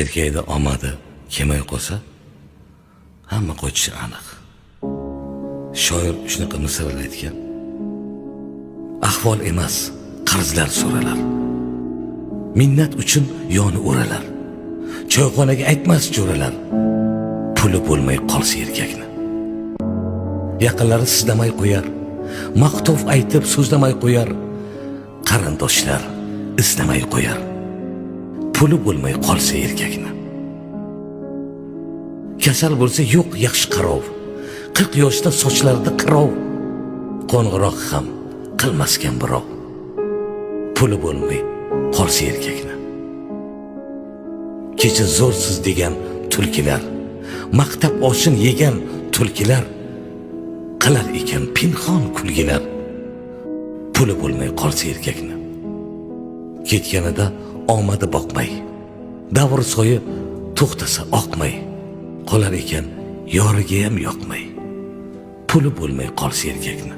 erkakda omadi kelmay qolsa, hamma qochishi aniq. Shoir shunaqa misollar aytgan. Ahvol emas, qarzlar so'ralar. Minnat uchun yoni o'ralar. Choyxonaga aytmas jo'ralar. Puli bo'lmay qolsa erkakni. Yaqinlari sizlamay qo'yar. Maqtov aytib so'zlamay qo'yar. Qarindoshlar islamay qo'yar. Puli bo'lmay qolsa erkakni. Kasal bo'lsa yo'q yaxshi qarov. 40 yoshda sochlarida qirov. Qo'ng'iroq ham qilmaskan birov. Puli bo'lmay qolsa erkakni. Kecha zo'rsiz degan tulkilar, maktab oshin yegan tulkilar qilar ekan pinhon kulgilar. Puli bo'lmay qolsa erkakni. Ketganida omadi boqmay, davr soyi to'xtasa oqmay, qolar ekan yoriga ham yoqmay. Puli bo'lmay qolsa erkakni.